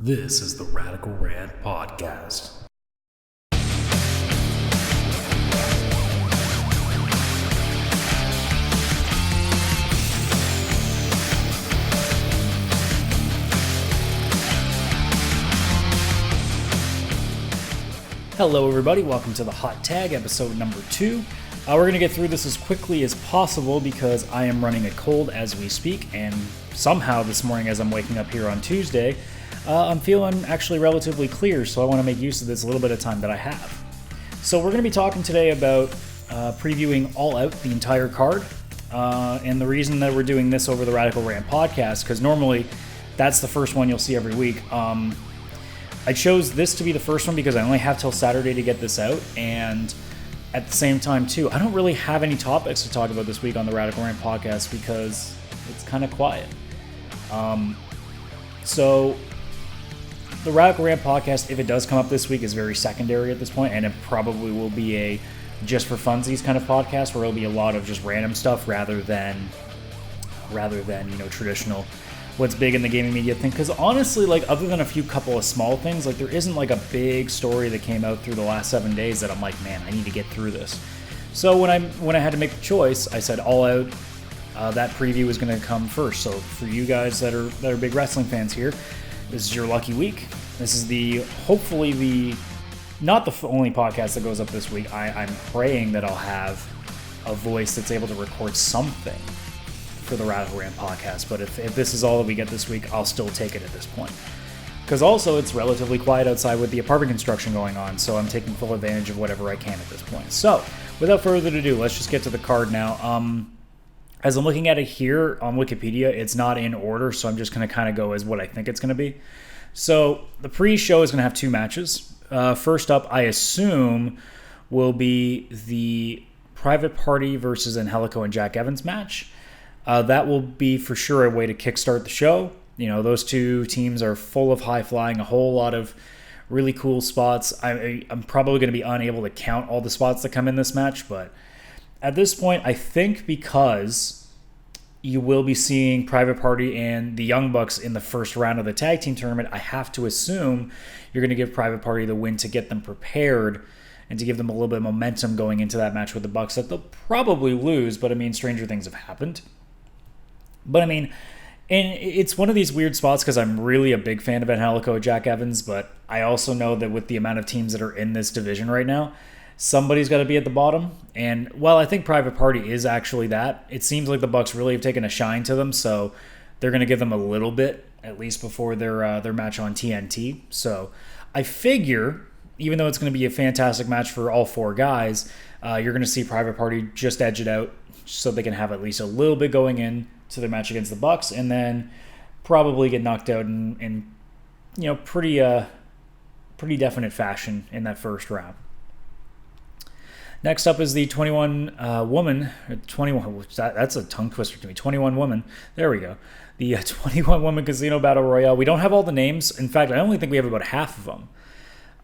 This is the Radical Rant Podcast. Hello everybody, welcome to the Hot Tag, episode number 2. We're going to get through this as quickly as possible because I am running a cold as we speak, and somehow this morning as I'm waking up here on Tuesday, I'm feeling actually relatively clear, so I want to make use of this little bit of time that I have. So we're going to be talking today about previewing All Out, the entire card, and the reason that we're doing this over the Radical Rant Podcast, because normally that's the first one you'll see every week. I chose this to be the first one because I only have till Saturday to get this out, and at the same time too, I don't really have any topics to talk about this week on the Radical Rant Podcast because it's kind of quiet. So the Radical Rant Podcast, if it does come up this week, is very secondary at this point, and it probably will be a just for funsies kind of podcast where it'll be a lot of just random stuff rather than traditional what's big in the gaming media thing. Because honestly, like, other than a few couple of small things, like, there isn't like a big story that came out through the last 7 days that I'm like, man, I need to get through this. So when I had to make the choice, I said All Out. That preview is going to come first. So for you guys that are big wrestling fans here, this is your lucky week. This is hopefully not the only podcast that goes up this week. I'm praying that I'll have a voice that's able to record something for the Radical Rant Podcast. But if this is all that we get this week, I'll still take it at this point. Because also it's relatively quiet outside with the apartment construction going on, so I'm taking full advantage of whatever I can at this point. So without further ado, let's just get to the card now. As I'm looking at it here on Wikipedia, it's not in order, so I'm just going to kind of go as what I think it's going to be. So the pre-show is going to have 2 matches. First up, I assume, will be the Private Party versus Angelico and Jack Evans match. That will be for sure a way to kickstart the show. You know, those two teams are full of high flying, a whole lot of really cool spots. I'm probably going to be unable to count all the spots that come in this match, but at this point, I think because you will be seeing Private Party and the Young Bucks in the first round of the tag team tournament, I have to assume you're going to give Private Party the win to get them prepared and to give them a little bit of momentum going into that match with the Bucks that they'll probably lose, but I mean, stranger things have happened. But I mean, and it's one of these weird spots because I'm really a big fan of Angelico and Jack Evans, but I also know that with the amount of teams that are in this division right now, somebody's got to be at the bottom. And while I think Private Party is actually that, it seems like the Bucks really have taken a shine to them, so they're going to give them a little bit, at least before their match on TNT. So I figure, even though it's going to be a fantastic match for all 4 guys, you're going to see Private Party just edge it out so they can have at least a little bit going in to their match against the Bucks, and then probably get knocked out in pretty definite fashion in that first round. Next up is the 21 woman. 21. That's a tongue twister to me. 21 woman. There we go. The 21 woman Casino Battle Royale. We don't have all the names. In fact, I only think we have about half of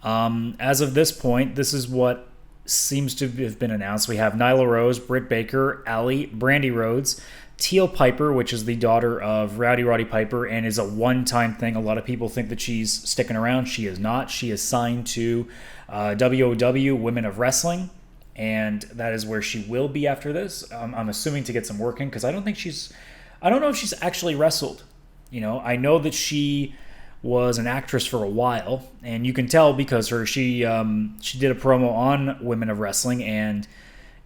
them. As of this point, this is what seems to have been announced. We have Nyla Rose, Britt Baker, Allie, Brandy Rhodes, Teal Piper, which is the daughter of Roddy Piper and is a one-time thing. A lot of people think that she's sticking around. She is not. She is signed to WOW, Women of Wrestling, and that is where she will be after this. I'm assuming to get some work in because I don't know if she's actually wrestled. You know, I know that she was an actress for a while, and you can tell because she did a promo on Women of Wrestling, and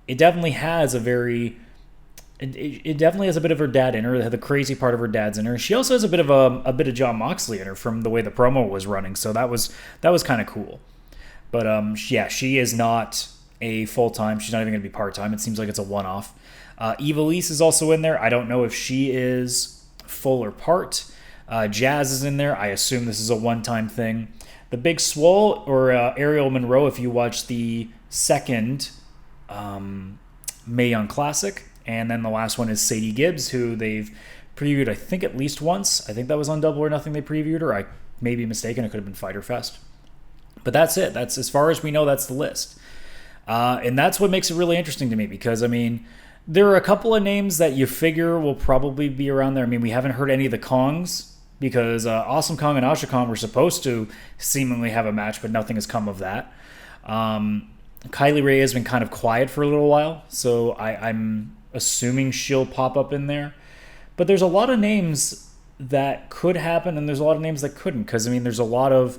it definitely has a very... It definitely has a bit of her dad in her. The crazy part of her dad's in her. She also has a bit of Jon Moxley in her from the way the promo was running. So that was kind of cool. But yeah, she is not a full-time. She's not even going to be part-time. It seems like it's a one-off. Evilise is also in there. I don't know if she is full or part. Jazz is in there. I assume this is a one-time thing. The Big Swole or Ariel Monroe, if you watch the second Mae Young Classic. And then the last one is Sadie Gibbs, who they've previewed, I think, at least once. I think that was on Double or Nothing they previewed her. I may be mistaken. It could have been Fyter Fest. But that's it. That's, as far as we know, that's the list. And that's what makes it really interesting to me because, I mean, there are a couple of names that you figure will probably be around there. I mean, we haven't heard any of the Kongs because Awesome Kong and Asha Kong were supposed to seemingly have a match, but nothing has come of that. Kylie Ray has been kind of quiet for a little while, so I'm assuming she'll pop up in there. But there's a lot of names that could happen, and there's a lot of names that couldn't, because, I mean, there's a lot of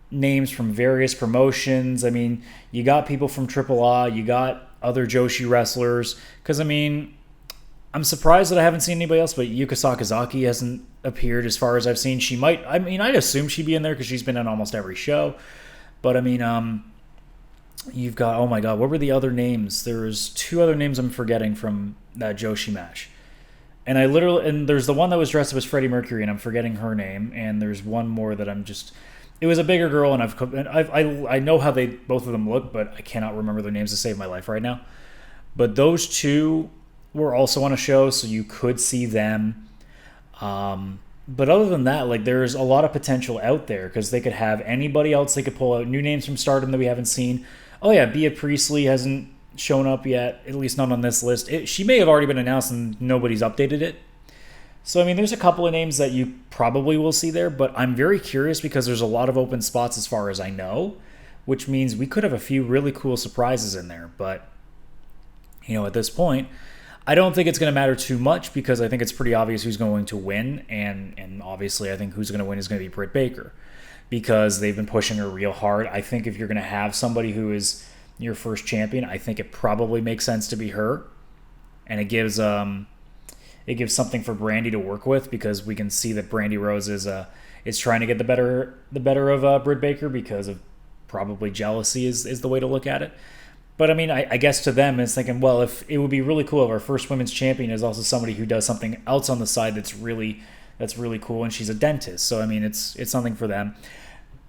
names from various promotions. I mean, you got people from AAA, you got other Joshi wrestlers, because, I mean, I'm surprised that I haven't seen anybody else, but Yuka Sakazaki hasn't appeared as far as I've seen. She might, I mean, I'd assume she'd be in there because she's been in almost every show. But, I mean, you've got, oh my god, what were the other names? There's 2 other names I'm forgetting from that Joshi match. And and there's the one that was dressed up as Freddie Mercury, and I'm forgetting her name. And there's one more that it was a bigger girl, and I know how both of them look, but I cannot remember their names to save my life right now. But those 2 were also on a show, so you could see them. But other than that, like, there's a lot of potential out there, because they could have anybody else. They could pull out new names from Stardom that we haven't seen. Oh yeah, Bea Priestley hasn't shown up yet, at least not on this list. She may have already been announced and nobody's updated it. So, I mean, there's a couple of names that you probably will see there, but I'm very curious because there's a lot of open spots as far as I know, which means we could have a few really cool surprises in there. But, at this point, I don't think it's going to matter too much, because I think it's pretty obvious who's going to win, and obviously I think who's going to win is going to be Britt Baker, because they've been pushing her real hard. I think if you're going to have somebody who is your first champion, I think it probably makes sense to be her, and it gives something for Brandy to work with, because we can see that Brandy Rose is trying to get the better of Britt Baker, because of probably jealousy is the way to look at it. But, I mean, I guess to them, it's thinking, well, if it would be really cool if our first women's champion is also somebody who does something else on the side that's really cool, and she's a dentist. So, I mean, it's something for them.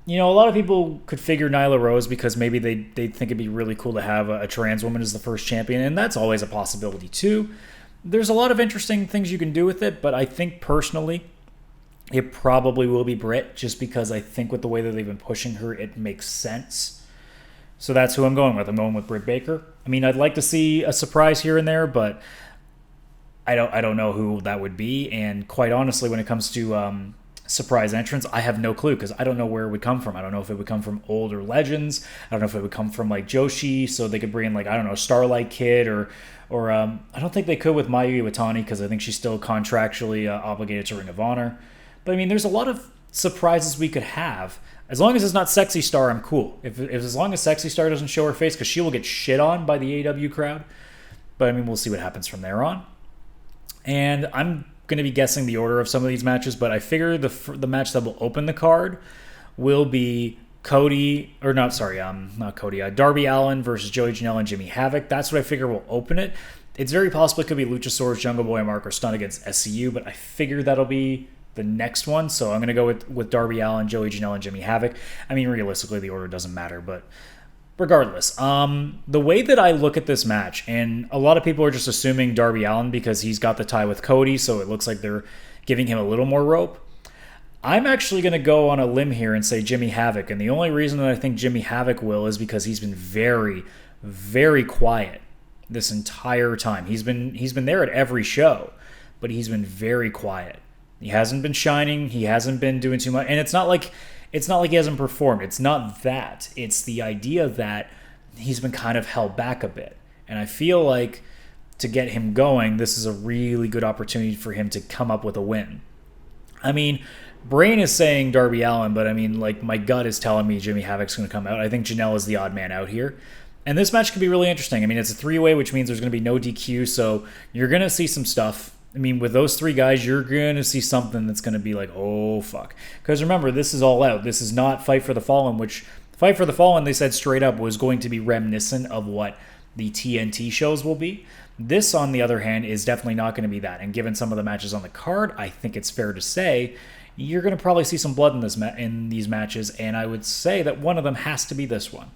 A lot of people could figure Nyla Rose, because maybe they think it'd be really cool to have a trans woman as the first champion, and that's always a possibility too. There's a lot of interesting things you can do with it, but I think personally it probably will be Britt, just because I think with the way that they've been pushing her, it makes sense. So that's who I'm going with. I'm going with Britt Baker. I mean, I'd like to see a surprise here and there, but I don't know who that would be. And quite honestly, when it comes to surprise entrance, I have no clue, because I don't know where it would come from. I don't know if it would come from older legends. I don't know if it would come from like Joshi, so they could bring in, like, I don't know, Starlight Kid, or I don't think they could with Mayu Iwatani, because I think she's still contractually obligated to Ring of Honor. But I mean, there's a lot of surprises we could have. As long as it's not Sexy Star, I'm cool. If as long as Sexy Star doesn't show her face, because she will get shit on by the AEW crowd. But I mean, we'll see what happens from there on. And I'm going to be guessing the order of some of these matches, but I figure the match that will open the card will be Darby Allin versus Joey Janela and Jimmy Havoc. That's what I figure will open it. It's very possible it could be Luchasaurus, Jungle Boy, and Marco Stunt against SCU, but I figure that'll be the next one. So I'm going to go with Darby Allin, Joey Janela, and Jimmy Havoc. I mean, realistically, the order doesn't matter, but regardless, the way that I look at this match, and a lot of people are just assuming Darby Allin because he's got the tie with Cody, so it looks like they're giving him a little more rope. I'm actually going to go on a limb here and say Jimmy Havoc, and the only reason that I think Jimmy Havoc will is because he's been very, very quiet this entire time. He's been there at every show, but he's been very quiet. He hasn't been shining. He hasn't been doing too much, and it's not like he hasn't performed. It's not that. It's the idea that he's been kind of held back a bit, and I feel like to get him going, this is a really good opportunity for him to come up with a win. I mean, brain is saying Darby Allin, but I mean, like, my gut is telling me Jimmy Havoc's going to come out. I think Janelle is the odd man out here. And this match could be really interesting. I mean, it's a 3-way, which means there's going to be no DQ, so you're going to see some stuff. I mean, with those 3 guys, you're going to see something that's going to be like, oh, fuck. Because remember, this is All Out. This is not Fight for the Fallen, which Fight for the Fallen, they said straight up, was going to be reminiscent of what the TNT shows will be. This, on the other hand, is definitely not going to be that. And given some of the matches on the card, I think it's fair to say you're going to probably see some blood in these matches, and I would say that one of them has to be this one.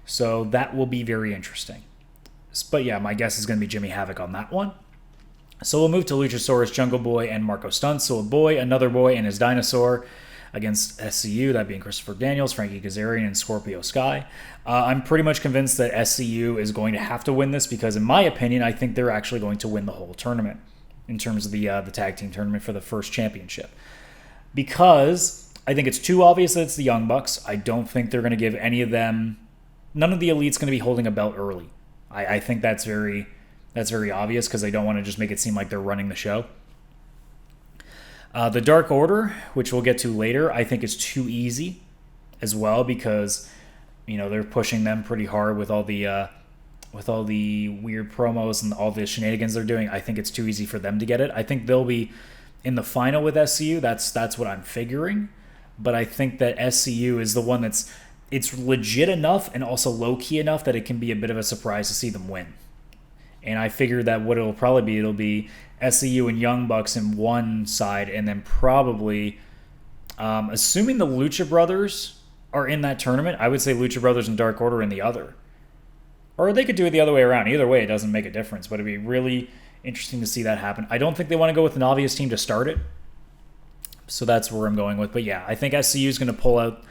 So that will be very interesting. But yeah, my guess is going to be Jimmy Havoc on that one. So we'll move to Luchasaurus, Jungle Boy, and Marco Stunt. So a boy, another boy, and his dinosaur against SCU, that being Christopher Daniels, Frankie Kazarian, and Scorpio Sky. I'm pretty much convinced that SCU is going to have to win this because, in my opinion, I think they're actually going to win the whole tournament in terms of the tag team tournament for the first championship. because I think it's too obvious that it's the Young Bucks. I don't think they're going to give any of them. None of the Elite's going to be holding a belt early. I think that's very obvious because they don't want to just make it seem like they're running the show. The Dark Order, which we'll get to later, I think is too easy as well because they're pushing them pretty hard with all the weird promos and all the shenanigans they're doing. I think it's too easy for them to get it. I think they'll be in the final with SCU. That's what I'm figuring. But I think that SCU is the one it's legit enough and also low-key enough that it can be a bit of a surprise to see them win. And I figured that what it'll be SCU and Young Bucks in one side, and then probably, assuming the Lucha Brothers are in that tournament, I would say Lucha Brothers and Dark Order in the other. Or they could do it the other way around. Either way, it doesn't make a difference, but it'd be really interesting to see that happen. I don't think they want to go with an obvious team to start it, so that's where I'm going with. But yeah, I think SCU is going to pull out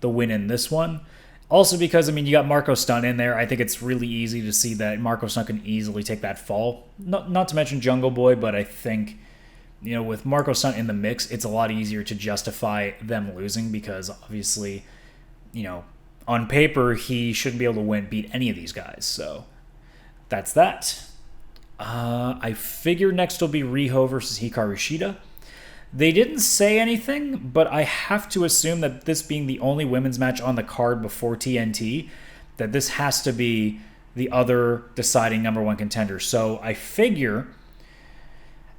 the win in this one. Also because, you got Marco Stunt in there. I think it's really easy to see that Marco Stunt can easily take that fall. Not to mention Jungle Boy, but I think, with Marco Stunt in the mix, it's a lot easier to justify them losing because obviously, on paper, he shouldn't be able to beat any of these guys. So that's that. I figure next will be Riho versus Hikaru Shida. They didn't say anything, but I have to assume that this being the only women's match on the card before TNT, that this has to be the other deciding number one contender. So I figure,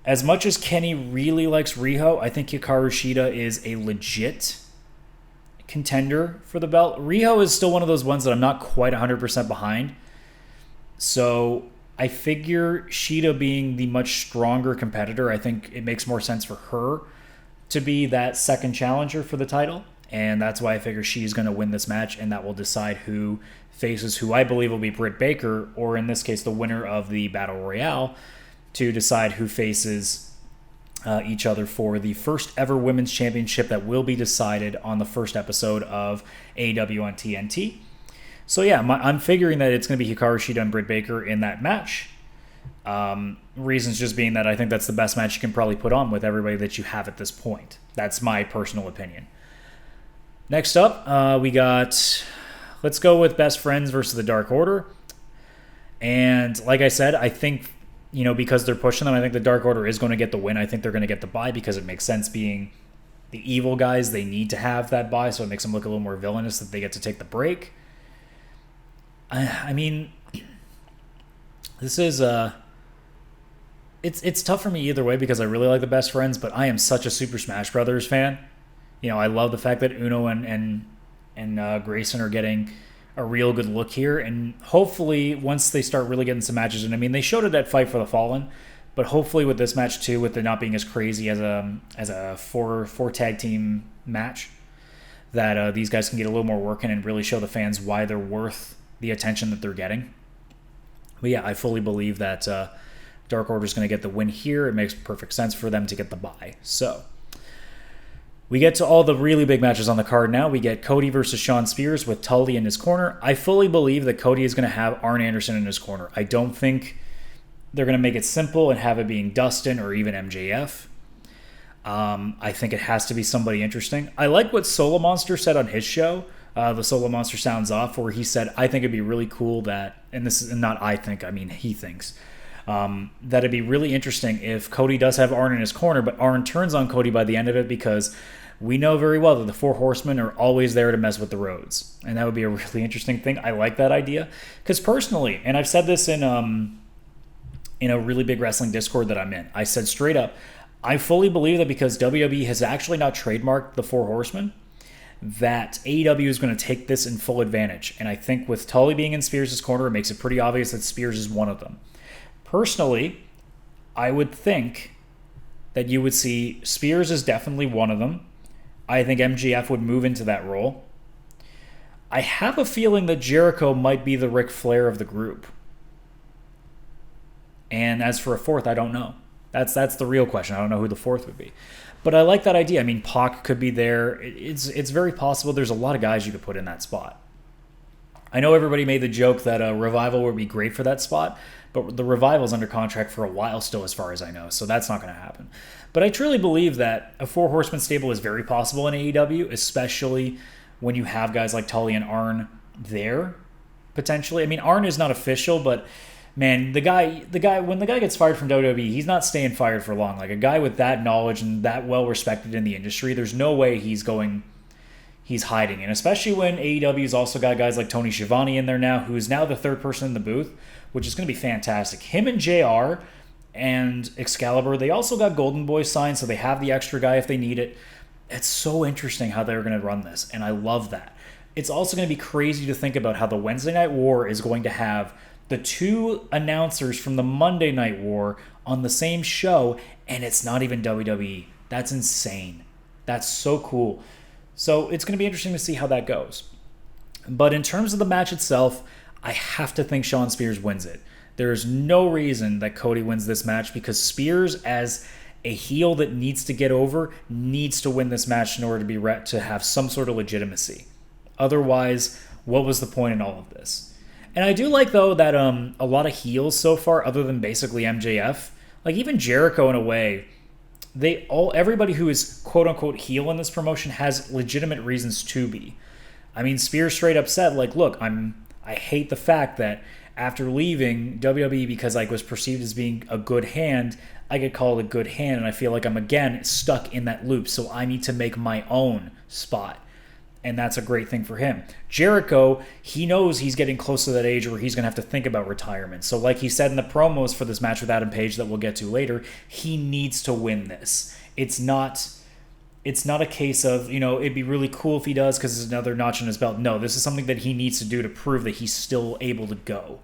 as much as Kenny really likes Riho, I think Hikaru Shida is a legit contender for the belt. Riho is still one of those ones that I'm not quite 100% behind. So I figure Shida being the much stronger competitor, I think it makes more sense for her to be that second challenger for the title. And that's why I figure she's going to win this match, and that will decide who faces who I believe will be Britt Baker, or in this case, the winner of the Battle Royale, to decide who faces each other for the first ever women's championship that will be decided on the first episode of AEW on TNT. So yeah, I'm figuring that it's going to be Hikaru Shida and Britt Baker in that match. Reasons just being that I think that's the best match you can probably put on with everybody that you have at this point. That's my personal opinion. Next up, let's go with Best Friends versus the Dark Order. And like I said, I think, because they're pushing them, I think the Dark Order is going to get the win. I think they're going to get the bye because it makes sense being the evil guys. They need to have that bye, so it makes them look a little more villainous that they get to take the break. This is it's tough for me either way because I really like the Best Friends, but I am such a Super Smash Brothers fan. I love the fact that Uno and Grayson are getting a real good look here, and hopefully once they start really getting some matches, and they showed it at Fight for the Fallen, but hopefully with this match too, with it not being as crazy as a four tag team match, that these guys can get a little more work in and really show the fans why they're worth the attention that they're getting. But yeah, I fully believe that Dark Order is going to get the win here. It makes perfect sense for them to get the bye. So we get to all the really big matches on the card now. We get Cody versus Shawn Spears with Tully in his corner. I fully believe that Cody is going to have Arn Anderson in his corner. I don't think they're going to make it simple and have it being Dustin or even MJF. I think it has to be somebody interesting. I like what Solo Monster said on his show. The Solo Monster Sounds Off, where he said, I think it'd be really cool that, and this is not I think, he thinks, that it'd be really interesting if Cody does have Arn in his corner, but Arn turns on Cody by the end of it because we know very well that the Four Horsemen are always there to mess with the roads. And that would be a really interesting thing. I like that idea. Because personally, and I've said this in a really big wrestling Discord that I'm in, I said straight up, I fully believe that because WWE has actually not trademarked the Four Horsemen, that AEW is going to take this in full advantage. And I think with Tully being in Spears' corner, it makes it pretty obvious that Spears is one of them. Personally, I would think that you would see Spears is definitely one of them. I think MJF would move into that role. I have a feeling that Jericho might be the Ric Flair of the group. And as for a fourth, I don't know. That's the real question. I don't know who the fourth would be. But I like that idea. Pac could be there. It's very possible. There's a lot of guys you could put in that spot. I know everybody made the joke that a Revival would be great for that spot, but the Revival's under contract for a while still, as far as I know, so that's not going to happen. But I truly believe that a 4 horseman stable is very possible in AEW, especially when you have guys like Tully and Arn there, potentially. I mean, Arn is not official, but man, the guy, when the guy gets fired from WWE, he's not staying fired for long. Like, a guy with that knowledge and that well respected in the industry, there's no way he's hiding. And especially when AEW's also got guys like Tony Schiavone in there now, who is now the third person in the booth, which is going to be fantastic. Him and JR and Excalibur, they also got Golden Boy signed, so they have the extra guy if they need it. It's so interesting how they're going to run this, and I love that. It's also going to be crazy to think about how the Wednesday Night War is going to have the 2 announcers from the Monday Night War on the same show, and it's not even WWE. That's insane. That's so cool. So it's going to be interesting to see how that goes. But in terms of the match itself, I have to think Shawn Spears wins it. There is no reason that Cody wins this match, because Spears, as a heel that needs to get over, needs to win this match in order to have some sort of legitimacy. Otherwise, what was the point in all of this? And I do like, though, that a lot of heels so far, other than basically MJF, like even Jericho in a way, everybody who is quote unquote heel in this promotion has legitimate reasons to be. I mean, Spears straight up said, like, look, I hate the fact that after leaving WWE, because I was perceived as being a good hand, I get called a good hand, and I feel like I'm again stuck in that loop. So I need to make my own spot. And that's a great thing for him. Jericho, he knows he's getting close to that age where he's going to have to think about retirement. So like he said in the promos for this match with Adam Page that we'll get to later, he needs to win this. It's not a case of, it'd be really cool if he does because it's another notch on his belt. No, this is something that he needs to do to prove that he's still able to go.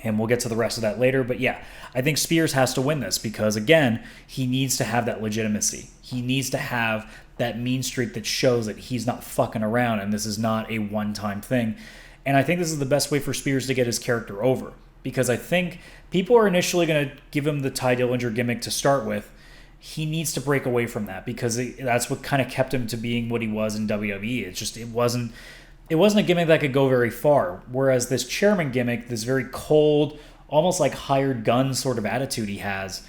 And we'll get to the rest of that later. But yeah, I think Spears has to win this because, again, he needs to have that legitimacy. He needs to have that mean streak that shows that he's not fucking around and this is not a one-time thing. And I think this is the best way for Spears to get his character over, because I think people are initially going to give him the Ty Dillinger gimmick to start with. He needs to break away from that because that's what kind of kept him to being what he was in WWE. It wasn't a gimmick that could go very far. Whereas this chairman gimmick, this very cold, almost like hired gun sort of attitude he has,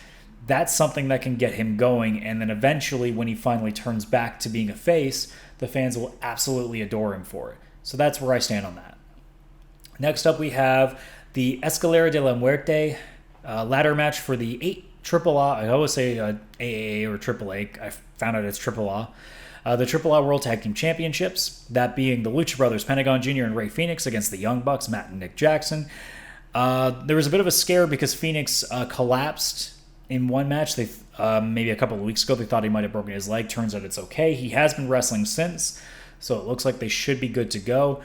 that's something that can get him going. And then eventually, when he finally turns back to being a face, the fans will absolutely adore him for it. So that's where I stand on that. Next up, we have the Escalera de la Muerte ladder match for the AAA. I always say AAA or AAA. I found out it's AAA. The AAA World Tag Team Championships, that being the Lucha Brothers, Pentagon Jr. and Rey Fenix against the Young Bucks, Matt and Nick Jackson. There was a bit of a scare because Phoenix collapsed in one match. They maybe a couple of weeks ago, they thought he might have broken his leg. Turns out it's okay. He has been wrestling since, so it looks like they should be good to go.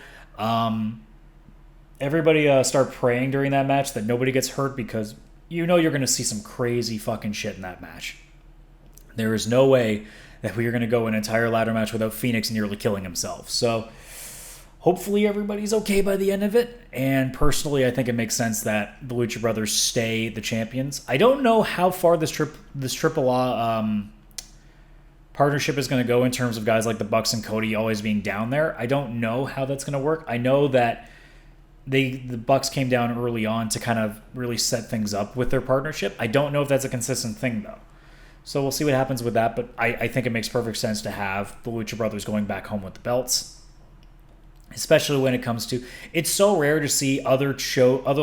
Everybody start praying during that match that nobody gets hurt, because you're going to see some crazy fucking shit in that match. There is no way that we are going to go an entire ladder match without Phoenix nearly killing himself. So hopefully everybody's okay by the end of it. And personally, I think it makes sense that the Lucha Brothers stay the champions. I don't know how far this AAA partnership is going to go in terms of guys like the Bucks and Cody always being down there. I don't know how that's going to work. I know that the Bucks came down early on to kind of really set things up with their partnership. I don't know if that's a consistent thing, though. So we'll see what happens with that, but I think it makes perfect sense to have the Lucha Brothers going back home with the belts, especially when it comes to, it's so rare to see other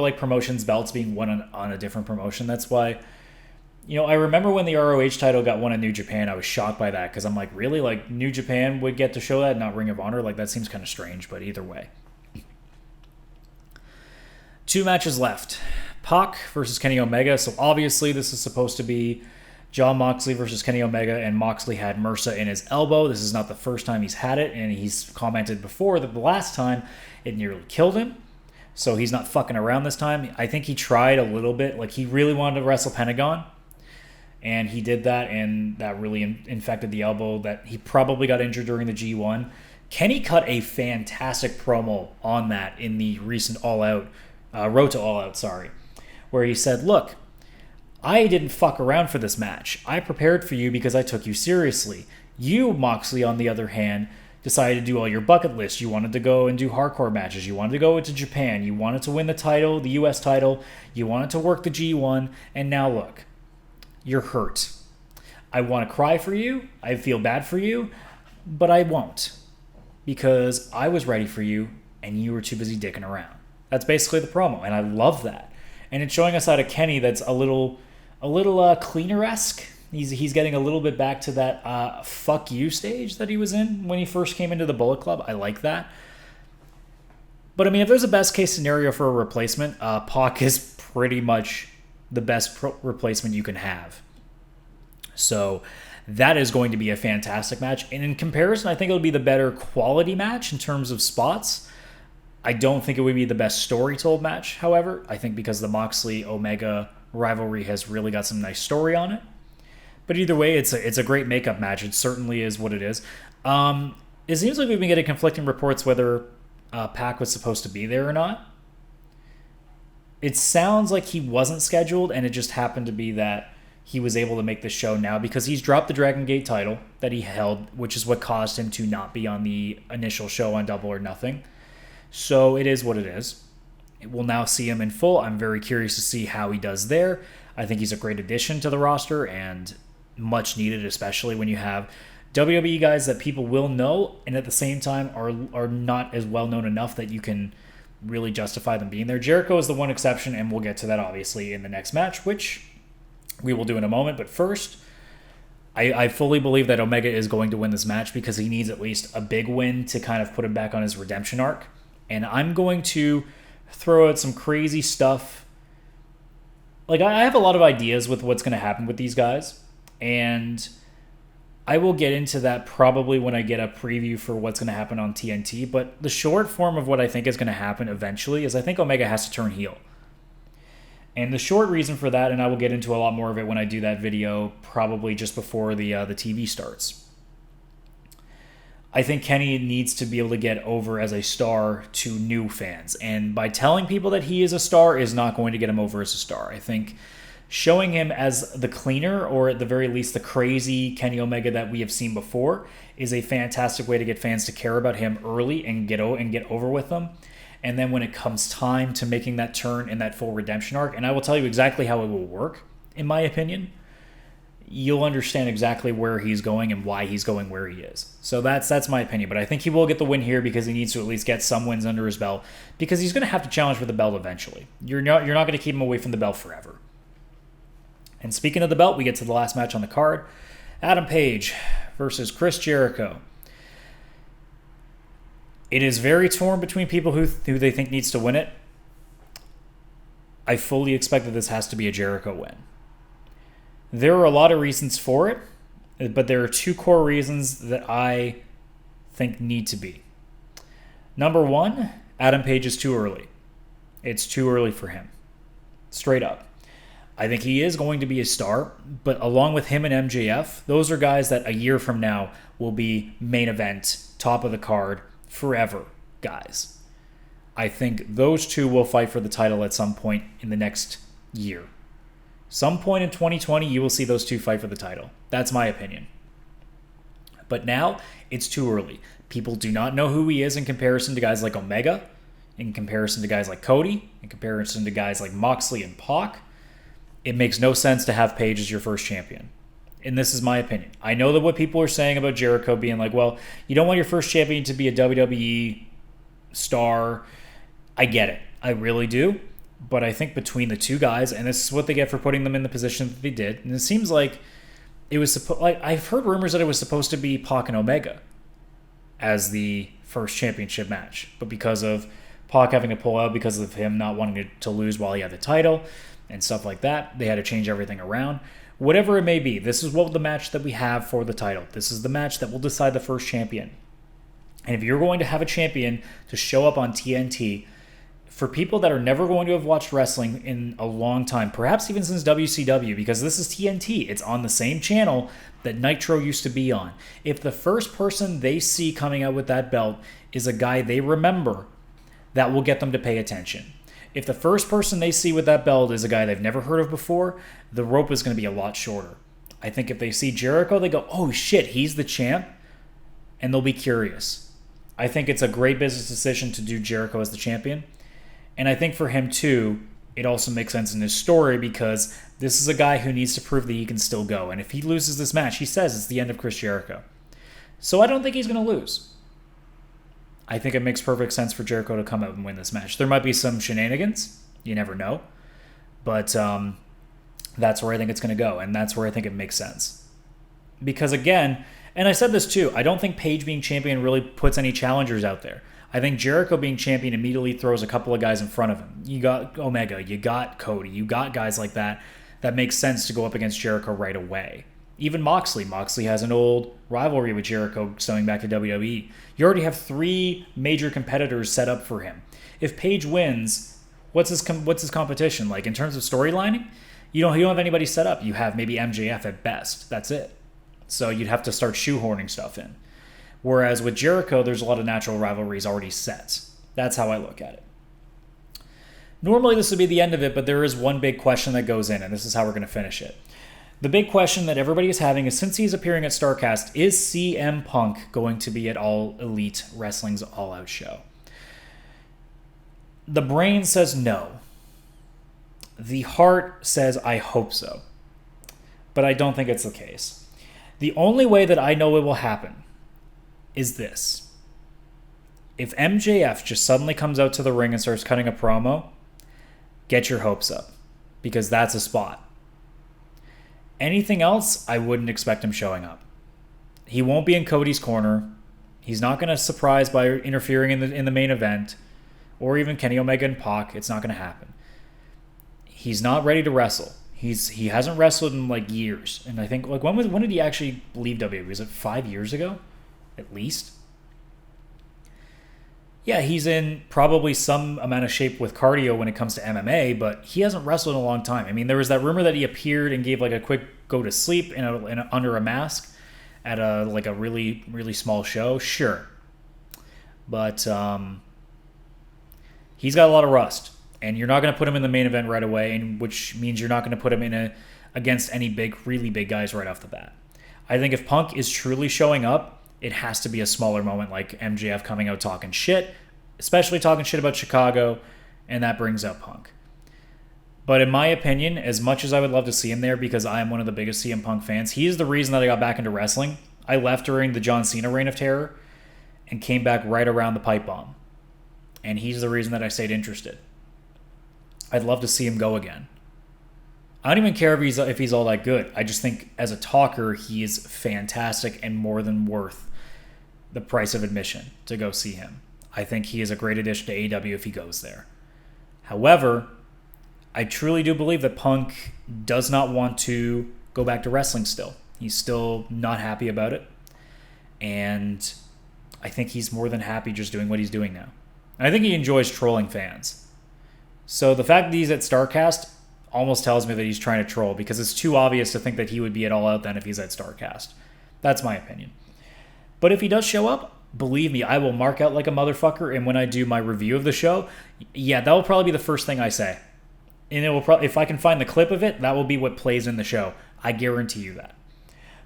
like promotions belts being won on a different promotion. That's why, I remember when the ROH title got won in New Japan, I was shocked by that because I'm like, really? Like, New Japan would get to show that, not Ring of Honor? Like, that seems kind of strange, but either way. 2 matches left. Pac versus Kenny Omega. So obviously this is supposed to be Jon Moxley versus Kenny Omega, and Moxley had MRSA in his elbow. This is not the first time he's had it, and he's commented before that the last time it nearly killed him. So he's not fucking around this time. I think he tried a little bit. Like, he really wanted to wrestle Pentagon, and he did that, and that really infected the elbow that he probably got injured during the G1. Kenny cut a fantastic promo on that in the recent All Out, Road to All Out, where he said, look, I didn't fuck around for this match. I prepared for you because I took you seriously. You, Moxley, on the other hand, decided to do all your bucket list. You wanted to go and do hardcore matches. You wanted to go into Japan. You wanted to win the title, the US title. You wanted to work the G1. And now look, you're hurt. I want to cry for you. I feel bad for you, but I won't because I was ready for you and you were too busy dicking around. That's basically the promo, and I love that. And it's showing us out of Kenny that's a little cleaner-esque. He's getting a little bit back to that fuck you stage that he was in when he first came into the Bullet Club. I like that. But I mean, if there's a best case scenario for a replacement, Pac is pretty much the best replacement you can have. So that is going to be a fantastic match. And in comparison, I think it'll be the better quality match in terms of spots. I don't think it would be the best story told match, however. I think because the Moxley-Omega rivalry has really got some nice story on it. But either way, it's a great makeup match. It certainly is what it is. It seems like we've been getting conflicting reports whether Pac was supposed to be there or not. It sounds like he wasn't scheduled, and it just happened to be that he was able to make the show now because he's dropped the Dragon Gate title that he held, which is what caused him to not be on the initial show on Double or Nothing. So it is what it is. We'll now see him in full. I'm very curious to see how he does there. I think he's a great addition to the roster and much needed, especially when you have WWE guys that people will know and at the same time are not as well known enough that you can really justify them being there. Jericho is the one exception, and we'll get to that obviously in the next match, which we will do in a moment. But first, I fully believe that Omega is going to win this match because he needs at least a big win to kind of put him back on his redemption arc. And I'm going to throw out some crazy stuff. Like, I have a lot of ideas with what's going to happen with these guys. And I will get into that probably when I get a preview for what's going to happen on TNT. But the short form of what I think is going to happen eventually is I think Omega has to turn heel. And the short reason for that, and I will get into a lot more of it when I do that video, probably just before the TV starts. I think Kenny needs to be able to get over as a star to new fans. And by telling people that he is a star is not going to get him over as a star. I think showing him as the cleaner, or at the very least the crazy Kenny Omega that we have seen before, is a fantastic way to get fans to care about him early and get over with them. And then when it comes time to making that turn and that full redemption arc, and I will tell you exactly how it will work, in my opinion, you'll understand exactly where he's going and why he's going where he is. So that's my opinion. But I think he will get the win here because he needs to at least get some wins under his belt, because he's going to have to challenge for the belt eventually. You're not going to keep him away from the belt forever. And speaking of the belt, we get to the last match on the card. Adam Page versus Chris Jericho. It is very torn between people who they think needs to win it. I fully expect that this has to be a Jericho win. There are a lot of reasons for it, but there are two core reasons that I think need to be. Number one, Adam Page is too early. It's too early for him. Straight up. I think he is going to be a star, but along with him and MJF, those are guys that a year from now will be main event, top of the card, forever guys. I think those two will fight for the title at some point in the next year. Some point in 2020, you will see those two fight for the title. That's my opinion. But now, it's too early. People do not know who he is in comparison to guys like Omega, in comparison to guys like Cody, in comparison to guys like Moxley and Pac. It makes no sense to have Page as your first champion. And this is my opinion. I know that what people are saying about Jericho being like, well, you don't want your first champion to be a WWE star. I get it. I really do. But I think between the two guys, and this is what they get for putting them in the position that they did, and it seems like it was I've heard rumors that it was supposed to be Pac and Omega as the first championship match. But because of Pac having to pull out because of him not wanting to lose while he had the title and stuff like that, they had to change everything around. Whatever it may be, this is what the match that we have for the title. This is the match that will decide the first champion. And if you're going to have a champion to show up on TNT, for people that are never going to have watched wrestling in a long time, perhaps even since WCW, because this is TNT, it's on the same channel that Nitro used to be on. If the first person they see coming out with that belt is a guy they remember, that will get them to pay attention. If the first person they see with that belt is a guy they've never heard of before, the rope is going to be a lot shorter. I think if they see Jericho, they go, oh shit, he's the champ, and they'll be curious. I think it's a great business decision to do Jericho as the champion. And I think for him too, it also makes sense in his story because this is a guy who needs to prove that he can still go. And if he loses this match, he says it's the end of Chris Jericho. So I don't think he's going to lose. I think it makes perfect sense for Jericho to come out and win this match. There might be some shenanigans. You never know. But that's where I think it's going to go. And that's where I think it makes sense. Because again, and I said this too, I don't think Page being champion really puts any challengers out there. I think Jericho being champion immediately throws a couple of guys in front of him. You got Omega, you got Cody, you got guys like that. That makes sense to go up against Jericho right away. Even Moxley. Moxley has an old rivalry with Jericho going back to WWE. You already have 3 major competitors set up for him. If Page wins, what's his competition? Like in terms of storylining, you don't have anybody set up. You have maybe MJF at best. That's it. So you'd have to start shoehorning stuff in. Whereas with Jericho, there's a lot of natural rivalries already set. That's how I look at it. Normally this would be the end of it, but there is one big question that goes in, and this is how we're going to finish it. The big question that everybody is having is, since he's appearing at StarCast, is CM Punk going to be at All Elite Wrestling's All Out show? The brain says no. The heart says I hope so. But I don't think it's the case. The only way that I know it will happen is this. If MJF just suddenly comes out to the ring and starts cutting a promo, get your hopes up. Because that's a spot. Anything else, I wouldn't expect him showing up. He won't be in Cody's corner. He's not going to surprise by interfering in the main event, or even Kenny Omega and Pac. It's not going to happen. He's not ready to wrestle. He hasn't wrestled in like years, and I think like when did he actually leave WWE? Was it 5 years ago, at least? Yeah, he's in probably some amount of shape with cardio when it comes to MMA, but he hasn't wrestled in a long time. I mean, there was that rumor that he appeared and gave like a quick go to sleep under a mask at a really, really small show. Sure. But he's got a lot of rust, and you're not going to put him in the main event right away, and which means you're not going to put him in against any really big guys right off the bat. I think if Punk is truly showing up, it has to be a smaller moment like MJF coming out talking shit, especially talking shit about Chicago, and that brings up Punk. But in my opinion, as much as I would love to see him there because I am one of the biggest CM Punk fans, he is the reason that I got back into wrestling. I left during the John Cena reign of terror and came back right around the pipe bomb. And he's the reason that I stayed interested. I'd love to see him go again. I don't even care if he's all that good. I just think as a talker, he is fantastic and more than worth the price of admission to go see him. I think he is a great addition to AEW if he goes there. However, I truly do believe that Punk does not want to go back to wrestling still. He's still not happy about it. And I think he's more than happy just doing what he's doing now. And I think he enjoys trolling fans. So the fact that he's at StarCast almost tells me that he's trying to troll because it's too obvious to think that he would be at All Out then if he's at StarCast. That's my opinion. But if he does show up, believe me, I will mark out like a motherfucker, and when I do my review of the show, yeah, that will probably be the first thing I say. And it will probably, if I can find the clip of it, that will be what plays in the show. I guarantee you that.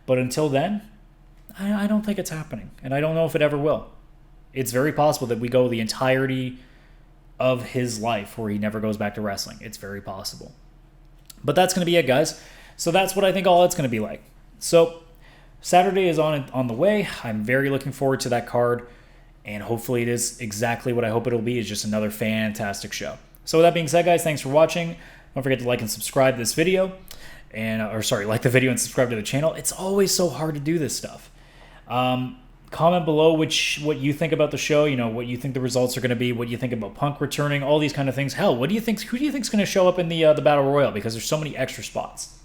But until then, I don't think it's happening, and I don't know if it ever will. It's very possible that we go the entirety of his life where he never goes back to wrestling. It's very possible. But that's going to be it, guys. So that's what I think All Out's going to be like. So Saturday is on the way. I'm very looking forward to that card, and hopefully it is exactly what I hope it'll be. It's just another fantastic show. So with that being said, guys, thanks for watching. Don't forget to like and subscribe to this video, like the video and subscribe to the channel. It's always so hard to do this stuff. Comment below what you think about the show. You know, what you think the results are going to be. What you think about Punk returning. All these kind of things. Hell, who do you think's going to show up in the Battle Royal? Because there's so many extra spots.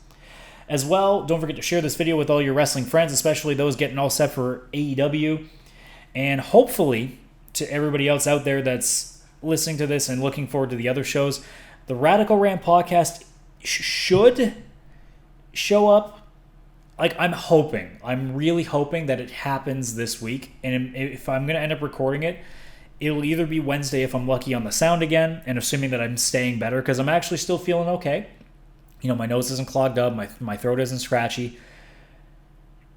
As well, don't forget to share this video with all your wrestling friends, especially those getting all set for AEW. And hopefully, to everybody else out there that's listening to this and looking forward to the other shows, the Radical Rant podcast should show up. Like, I'm really hoping that it happens this week. And if I'm going to end up recording it, it'll either be Wednesday if I'm lucky on the sound again, and assuming that I'm staying better, because I'm actually still feeling okay. You know, my nose isn't clogged up, my throat isn't scratchy.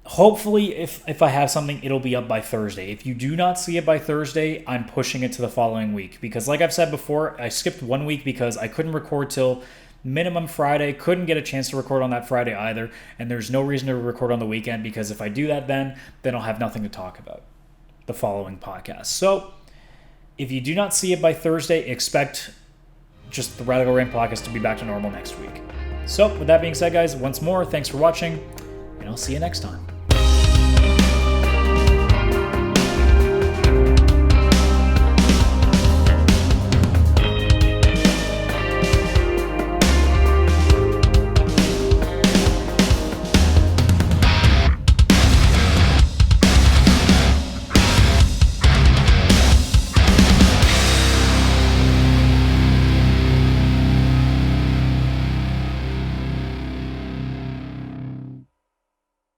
hopefully, if I have something, it'll be up by Thursday. If you do not see it by Thursday, I'm pushing it to the following week. Because like I've said before, I skipped 1 week because I couldn't record till minimum Friday. Couldn't get a chance to record on that Friday either. And there's no reason to record on the weekend because if I do that then I'll have nothing to talk about the following podcast. So if you do not see it by Thursday, expect just the Radical Reign podcast to be back to normal next week. So with that being said, guys, once more, thanks for watching, and I'll see you next time.